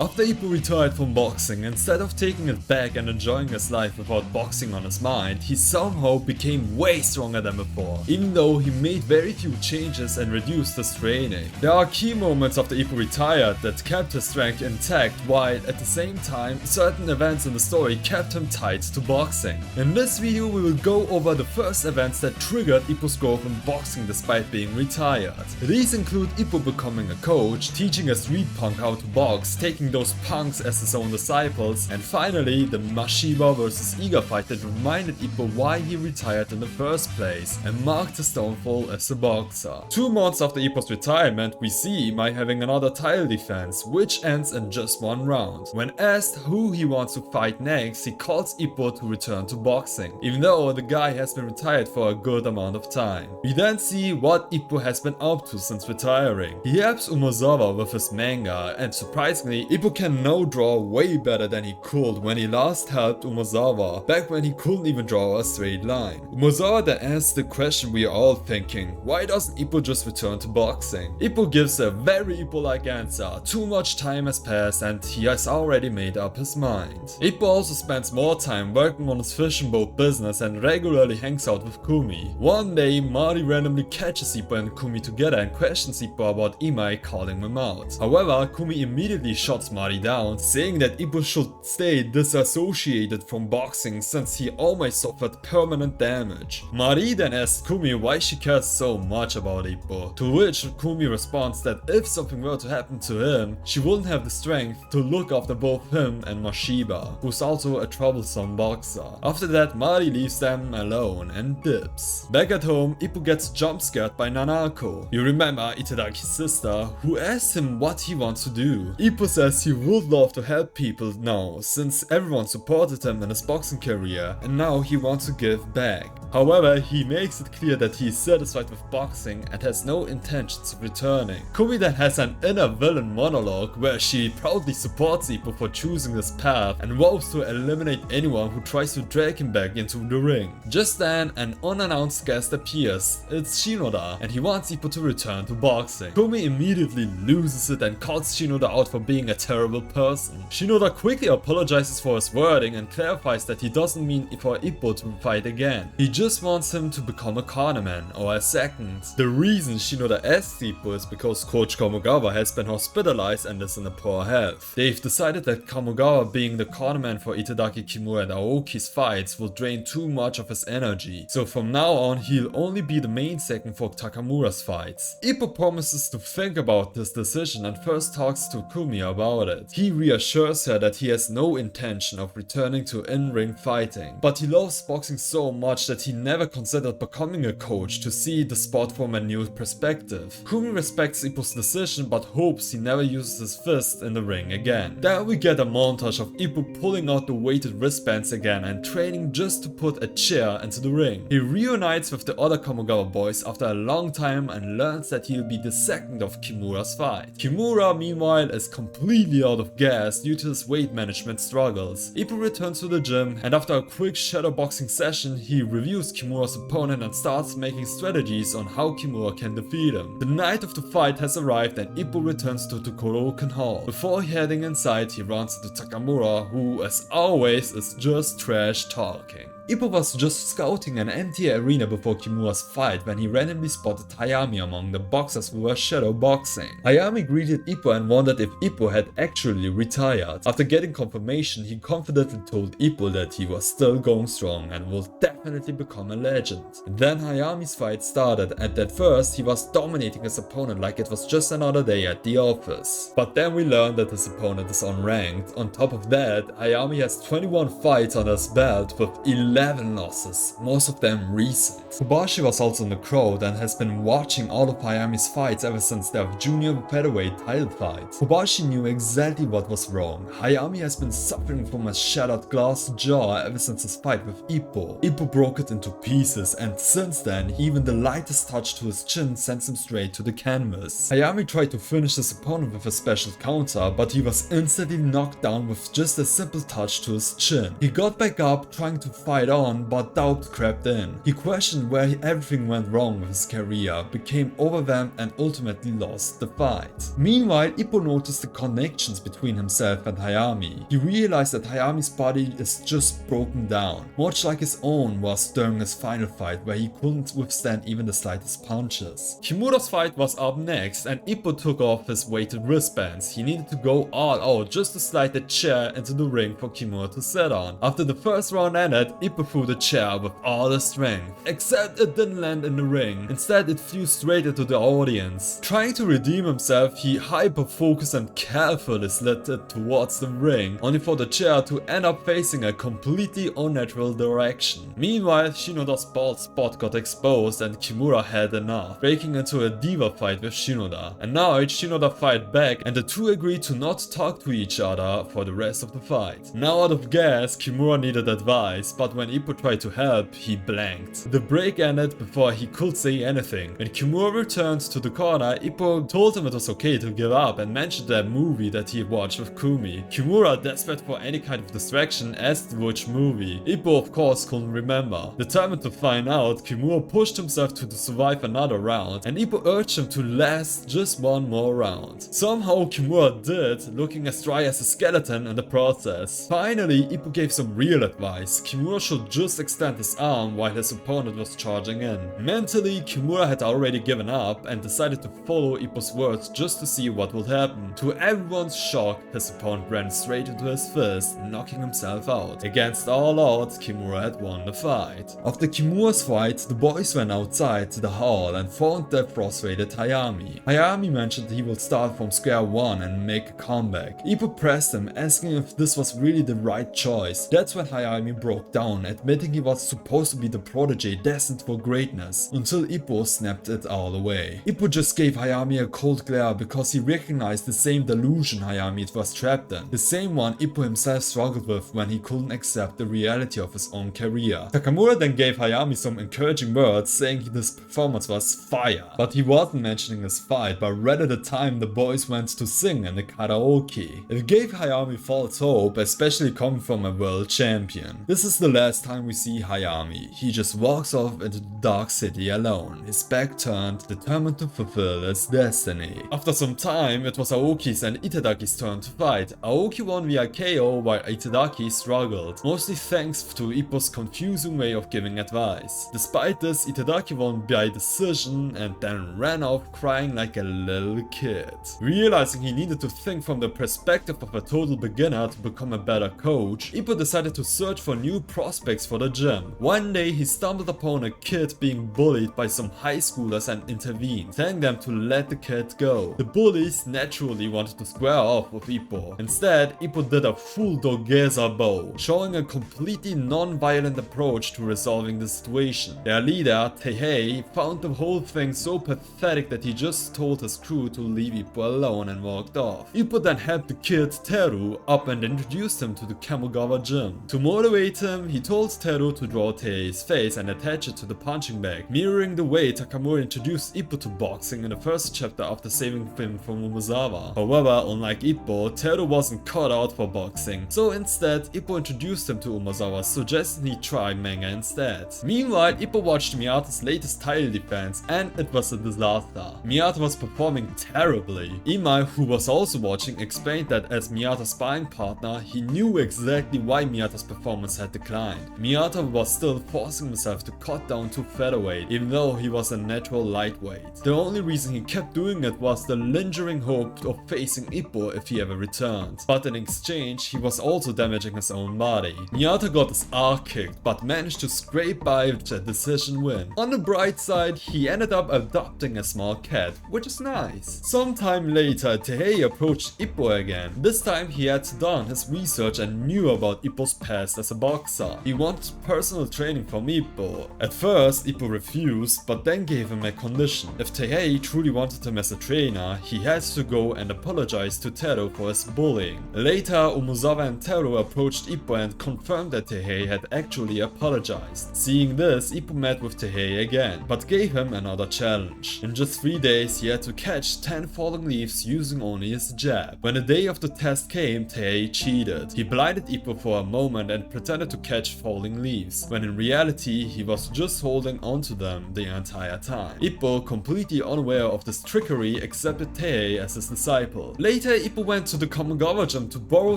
After Ippo retired from boxing, instead of taking it back and enjoying his life without boxing on his mind, he somehow became way stronger than before, even though he made very few changes and reduced his training. There are key moments after Ippo retired that kept his strength intact, while at the same time, certain events in the story kept him tied to boxing. In this video we will go over the first events that triggered Ippo's growth in boxing despite being retired. These include Ippo becoming a coach, teaching a street punk how to box, taking those punks as his own disciples, and finally the Mashiba vs Iga fight that reminded Ippo why he retired in the first place and marked his downfall as a boxer. 2 months after Ippo's retirement, we see Mai having another title defense, which ends in just 1 round. When asked who he wants to fight next, he calls Ippo to return to boxing, even though the guy has been retired for a good amount of time. We then see what Ippo has been up to since retiring. He helps Umezawa with his manga, and surprisingly, Ippo can now draw way better than he could when he last helped Umezawa, back when he couldn't even draw a straight line. Umezawa then asks the question we are all thinking: why doesn't Ippo just return to boxing? Ippo gives a very Ippo-like answer: too much time has passed and he has already made up his mind. Ippo also spends more time working on his fishing boat business and regularly hangs out with Kumi. One day, Mari randomly catches Ippo and Kumi together and questions Ippo about Imai calling him out. However, Kumi immediately shuts Mari down, saying that Ippo should stay disassociated from boxing since he almost suffered permanent damage. Mari then asks Kumi why she cares so much about Ippo, to which Kumi responds that if something were to happen to him, she wouldn't have the strength to look after both him and Mashiba, who's also a troublesome boxer. After that, Mari leaves them alone and dips. Back at home, Ippo gets jump scared by Nanako. You remember Itadaki's sister, who asks him what he wants to do. Ippo says he would love to help people now, since everyone supported him in his boxing career and now he wants to give back. However, he makes it clear that he is satisfied with boxing and has no intentions of returning. Kumi then has an inner villain monologue where she proudly supports Ippo for choosing this path and vows to eliminate anyone who tries to drag him back into the ring. Just then, an unannounced guest appears. It's Shinoda, and he wants Ippo to return to boxing. Kumi immediately loses it and calls Shinoda out for being a terrible person. Shinoda quickly apologizes for his wording and clarifies that he doesn't mean for Ippo to fight again. He just wants him to become a cornerman or a second. The reason Shinoda asks Ippo is because Coach Kamogawa has been hospitalized and is in a poor health. They've decided that Kamogawa being the cornerman for Itadaki, Kimura and Aoki's fights will drain too much of his energy, so from now on he'll only be the main second for Takamura's fights. Ippo promises to think about this decision and first talks to Kumi about it. He reassures her that he has no intention of returning to in-ring fighting, but he loves boxing so much that he never considered becoming a coach to see the sport from a new perspective. Kumi respects Ippo's decision but hopes he never uses his fist in the ring again. Then we get a montage of Ippo pulling out the weighted wristbands again and training just to put a chair into the ring. He reunites with the other Kamogawa boys after a long time and learns that he'll be the second of Kimura's fight. Kimura meanwhile is completely out of gas due to his weight management struggles. Ippo returns to the gym and after a quick shadow boxing session he reviews Kimura's opponent and starts making strategies on how Kimura can defeat him. The night of the fight has arrived and Ippo returns to the Koroken Hall. Before heading inside he runs into Takamura, who as always is just trash talking. Ippo was just scouting an empty arena before Kimura's fight when he randomly spotted Hayami among the boxers who were shadow boxing. Hayami greeted Ippo and wondered if Ippo had actually retired. After getting confirmation, he confidently told Ippo that he was still going strong and would definitely become a legend. Then Hayami's fight started, and at first he was dominating his opponent like it was just another day at the office. But then we learned that his opponent is unranked. On top of that, Hayami has 21 fights on his belt with 11 losses, most of them recent. Kobashi was also in the crowd and has been watching all of Hayami's fights ever since their junior featherweight title fight. Kobashi knew exactly what was wrong. Hayami has been suffering from a shattered glass jaw ever since his fight with Ippo. Ippo broke it into pieces and since then even the lightest touch to his chin sends him straight to the canvas. Hayami tried to finish his opponent with a special counter, but he was instantly knocked down with just a simple touch to his chin. He got back up trying to fight fight on, but doubt crept in. He questioned where everything went wrong with his career, became overwhelmed and ultimately lost the fight. Meanwhile, Ippo noticed the connections between himself and Hayami. He realized that Hayami's body is just broken down, much like his own was during his final fight where he couldn't withstand even the slightest punches. Kimura's fight was up next and Ippo took off his weighted wristbands. He needed to go all out just to slide the chair into the ring for Kimura to sit on. After the first round ended, Ippo threw the chair with all his strength, except it didn't land in the ring. Instead, it flew straight into the audience. Trying to redeem himself, he hyper-focused and carefully slid it towards the ring, only for the chair to end up facing a completely unnatural direction. Meanwhile, Shinoda's bald spot got exposed and Kimura had enough, breaking into a diva fight with Shinoda. Annoyed, Shinoda fight back and the two agreed to not talk to each other for the rest of the fight. Now out of gas, Kimura needed advice, but when Ippo tried to help, he blanked. The break ended before he could say anything. When Kimura returned to the corner, Ippo told him it was okay to give up and mentioned that movie that he watched with Kumi. Kimura, desperate for any kind of distraction, asked which movie. Ippo of course couldn't remember. Determined to find out, Kimura pushed himself to survive another round and Ippo urged him to last just one more round. Somehow Kimura did, looking as dry as a skeleton in the process. Finally, Ippo gave some real advice. Kimura should just extend his arm while his opponent was charging in. Mentally, Kimura had already given up and decided to follow Ippo's words just to see what would happen. To everyone's shock, his opponent ran straight into his fist, knocking himself out. Against all odds, Kimura had won the fight. After Kimura's fight, the boys went outside to the hall and found the frustrated Hayami. Hayami mentioned he will start from square one and make a comeback. Ippo pressed him, asking if this was really the right choice. That's when Hayami broke down, admitting he was supposed to be the protege destined for greatness, until Ippo snapped it all away. Ippo just gave Hayami a cold glare because he recognized the same delusion Hayami was trapped in, the same one Ippo himself struggled with when he couldn't accept the reality of his own career. Takamura then gave Hayami some encouraging words, saying this performance was fire, but he wasn't mentioning his fight, but rather the time the boys went to sing in the karaoke. It gave Hayami false hope, especially coming from a world champion. This is the last time we see Hayami. He just walks off into the dark city alone, his back turned, determined to fulfill his destiny. After some time, it was Aoki's and Itadaki's turn to fight. Aoki won via KO while Itadaki struggled, mostly thanks to Ippo's confusing way of giving advice. Despite this, Itadaki won by decision and then ran off crying like a little kid. Realizing he needed to think from the perspective of a total beginner to become a better coach, Ippo decided to search for new prospects for the gym. One day he stumbled upon a kid being bullied by some high schoolers and intervened, telling them to let the kid go. The bullies naturally wanted to square off with Ippo. Instead, Ippo did a full Dogeza bow, showing a completely non-violent approach to resolving the situation. Their leader, Teihei, found the whole thing so pathetic that he just told his crew to leave Ippo alone and walked off. Ippo then helped the kid Teru up and introduced him to the Kamogawa gym. To motivate him, he told Teru to draw Teihei's face and attach it to the punching bag, mirroring the way Takamura introduced Ippo to boxing in the first chapter after saving him from Umezawa. However, unlike Ippo, Teru wasn't cut out for boxing, so instead Ippo introduced him to Umezawa, suggesting he try manga instead. Meanwhile, Ippo watched Miyata's latest title defense and it was a disaster. Miyata was performing terribly. Imai, who was also watching, explained that as Miyata's sparring partner, he knew exactly why Miyata's performance had declined. Miyata was still forcing himself to cut down to featherweight, even though he was a natural lightweight. The only reason he kept doing it was the lingering hope of facing Ippo if he ever returned. But in exchange, he was also damaging his own body. Miyata got his arse kicked, but managed to scrape by with a decision win. On the bright side, he ended up adopting a small cat, which is nice. Sometime later, Teihei approached Ippo again. This time he had done his research and knew about Ippo's past as a boxer. He wanted personal training from Ippo. At first, Ippo refused, but then gave him a condition. If Teihei truly wanted him as a trainer, he had to go and apologize to Teru for his bullying. Later, Umezawa and Teru approached Ippo and confirmed that Teihei had actually apologized. Seeing this, Ippo met with Teihei again, but gave him another challenge. In just 3 days, he had to catch 10 falling leaves using only his jab. When the day of the test came, Teihei cheated. He blinded Ippo for a moment and pretended to catch catch falling leaves, when in reality he was just holding onto them the entire time. Ippo, completely unaware of this trickery, accepted Tei as his disciple. Later, Ippo went to the Kamogawa gym to borrow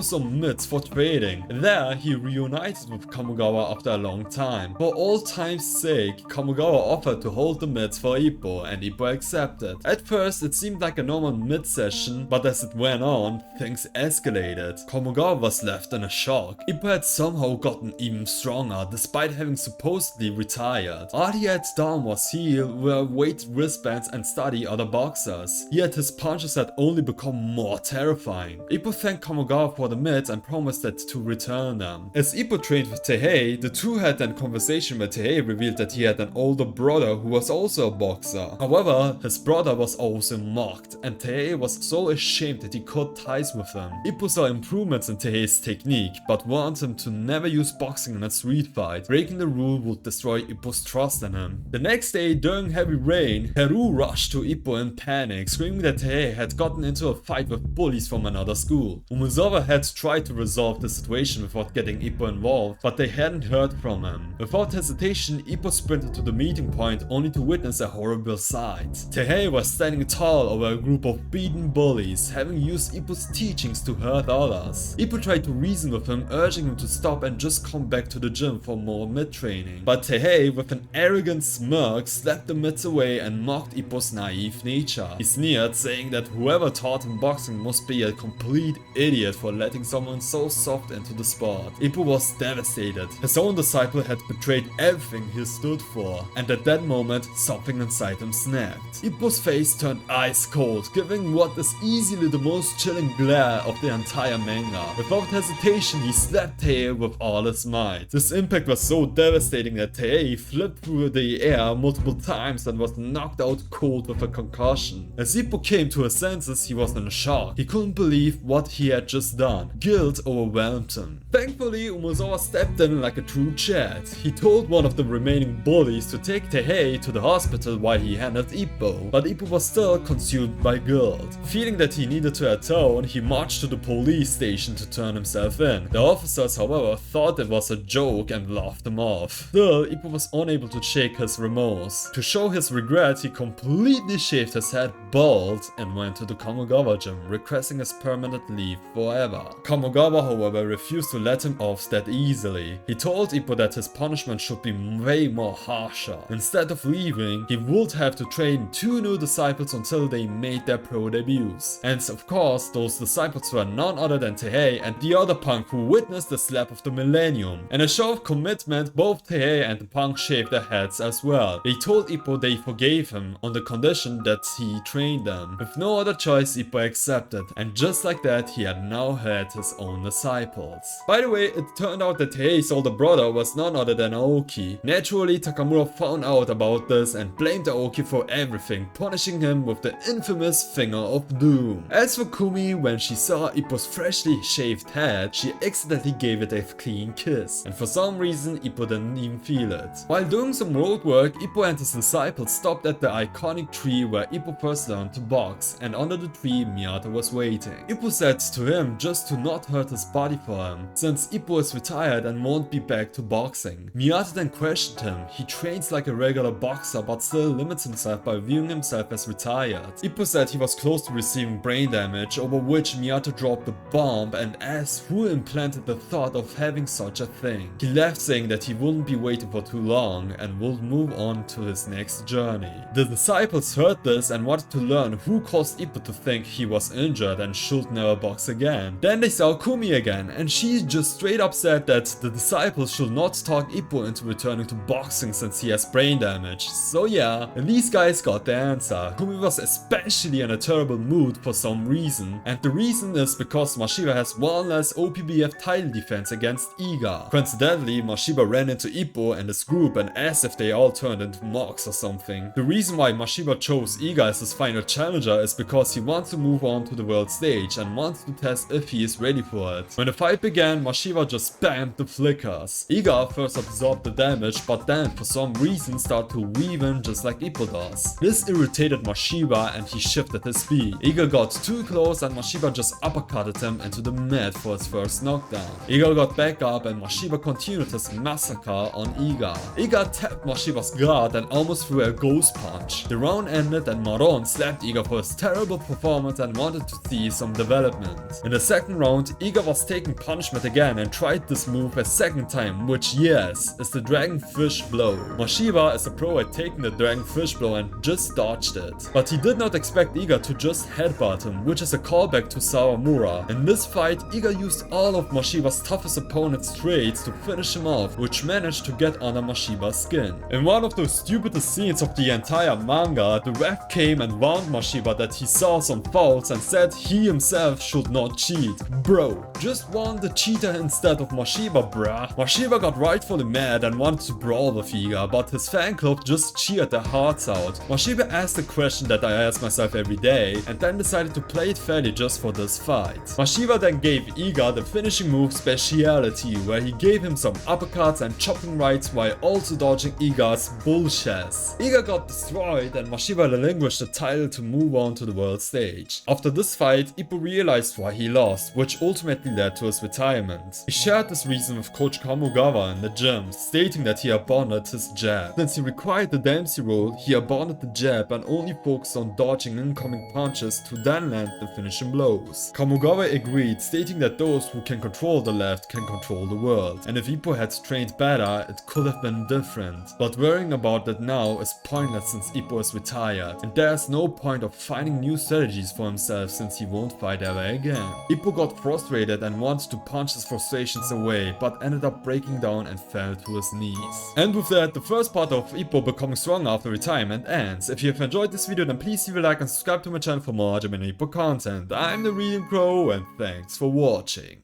some mitts for trading. There, he reunited with Kamogawa after a long time. For old time's sake, Kamogawa offered to hold the mitts for Ippo, and Ippo accepted. At first, it seemed like a normal mid session, but as it went on, things escalated. Kamogawa was left in a shock. Ippo had somehow gotten even stronger, despite having supposedly retired. All he had done was heal, wear weight wristbands and study other boxers. Yet his punches had only become more terrifying. Ippo thanked Kamogawa for the mitts and promised that to return them. As Ippo trained with Teihei, the two had a conversation where Teihei revealed that he had an older brother who was also a boxer. However, his brother was also mocked, and Teihei was so ashamed that he cut ties with him. Ippo saw improvements in Teihei's technique, but warned him to never use boxing in a street fight. Breaking the rule would destroy Ippo's trust in him. The next day, during heavy rain, Heru rushed to Ippo in panic, screaming that Teihei had gotten into a fight with bullies from another school. Umezawa had tried to resolve the situation without getting Ippo involved, but they hadn't heard from him. Without hesitation, Ippo sprinted to the meeting point only to witness a horrible sight. Teihei was standing tall over a group of beaten bullies, having used Ippo's teachings to hurt others. Ippo tried to reason with him, urging him to stop and just come back to the gym for more mid-training. But Teihei, with an arrogant smirk, slapped the mitts away and mocked Ippo's naive nature. He sneered, saying that whoever taught him boxing must be a complete idiot for letting someone so soft into the sport. Ippo was devastated. His own disciple had betrayed everything he stood for, and at that moment, something inside him snapped. Ippo's face turned ice cold, giving what is easily the most chilling glare of the entire manga. Without hesitation, he slapped Teihei with all his might. This impact was so devastating that Teihei flipped through the air multiple times and was knocked out cold with a concussion. As Ippo came to his senses, he was in shock. He couldn't believe what he had just done. Guilt overwhelmed him. Thankfully, Umezawa stepped in like a true Chad. He told one of the remaining bullies to take Teihei to the hospital while he handled Ippo, but Ippo was still consumed by guilt. Feeling that he needed to atone, he marched to the police station to turn himself in. The officers, however, thought it was a joke and laughed him off. Still, Ippo was unable to shake his remorse. To show his regret, he completely shaved his head bald and went to the Kamogawa gym, requesting his permanent leave forever. Kamogawa, however, refused to let him off that easily. He told Ippo that his punishment should be way more harsher. Instead of leaving, he would have to train 2 new disciples until they made their pro debuts. And of course, those disciples were none other than Teihei and the other punk who witnessed the slap of the millennium. In a show of commitment, both Teihei and the punk shaved their heads as well. They told Ippo they forgave him on the condition that he trained them. With no other choice, Ippo accepted, and just like that, he had now had his own disciples. By the way, it turned out that Teihei's older brother was none other than Aoki. Naturally, Takamura found out about this and blamed Aoki for everything, punishing him with the infamous Finger of Doom. As for Kumi, when she saw Ippo's freshly shaved head, she accidentally gave it a clean kiss, and for some reason Ippo didn't even feel it. While doing some road work, Ippo and his disciples stopped at the iconic tree where Ippo first learned to box, and under the tree Miyata was waiting. Ippo said to him just to not hurt his body for him, since Ippo is retired and won't be back to boxing. Miyata then questioned him. He trains like a regular boxer but still limits himself by viewing himself as retired. Ippo said he was close to receiving brain damage, over which Miyata dropped the bomb and asked who implanted the thought of having such a thing. He left saying that he wouldn't be waiting for too long and would move on to his next journey. The disciples heard this and wanted to learn who caused Ippo to think he was injured and should never box again. Then they saw Kumi again, and she just straight up said that the disciples should not talk Ippo into returning to boxing since he has brain damage. So yeah, these guys got the answer. Kumi was especially in a terrible mood for some reason, and the reason is because Mashiba has one less OPBF title defense against Iga. Coincidentally, Mashiba ran into Ippo and his group and asked if they all turned into monks or something. The reason why Mashiba chose Iga as his final challenger is because he wants to move on to the world stage and wants to test if he is ready for it. When the fight began, Mashiba just spammed the flickers. Iga first absorbed the damage, but then for some reason started to weave in just like Ippo does. This irritated Mashiba and he shifted his speed. Iga got too close and Mashiba just uppercutted him into the mat for his first knockdown. Iga got back up and Mashiba Mashiba continued his massacre on Iga. Iga tapped Mashiba's guard and almost threw a ghost punch. The round ended and Maron slapped Iga for his terrible performance and wanted to see some development. In the second round, Iga was taking punishment again and tried this move a second time, which yes, is the dragonfish blow. Mashiba is a pro at taking the dragonfish blow and just dodged it. But he did not expect Iga to just headbutt him, which is a callback to Sawamura. In this fight, Iga used all of Mashiba's toughest opponent's traits to finish him off, which managed to get under Mashiba's skin. In one of the stupidest scenes of the entire manga, the ref came and warned Mashiba that he saw some fouls and said he himself should not cheat. Bro, just warn the cheater instead of Mashiba, bruh. Mashiba got rightfully mad and wanted to brawl with Iga, but his fan club just cheered their hearts out. Mashiba asked a question that I ask myself every day, and then decided to play it fairly just for this fight. Mashiba then gave Iga the finishing move speciality, where he gave him some uppercuts and chopping rights while also dodging Iga's bullshit. Iga got destroyed and Mashiba relinquished the title to move on to the world stage. After this fight, Ippo realized why he lost, which ultimately led to his retirement. He shared this reason with Coach Kamogawa in the gym, stating that he abandoned his jab. Since he required the Dempsey role, he abandoned the jab and only focused on dodging incoming punches to then land the finishing blows. Kamogawa agreed, stating that those who can control the left can control the world, and if Ippo had trained better, it could have been different. But worrying about that now is pointless since Ippo is retired, and there's no point of finding new strategies for himself since he won't fight ever again. Ippo got frustrated and wanted to punch his frustrations away, but ended up breaking down and fell to his knees. And with that, the first part of Ippo becoming stronger after retirement ends. If you have enjoyed this video, then please leave a like and subscribe to my channel for more Japan Ippo content. I'm the Reading Crow, and thanks for watching.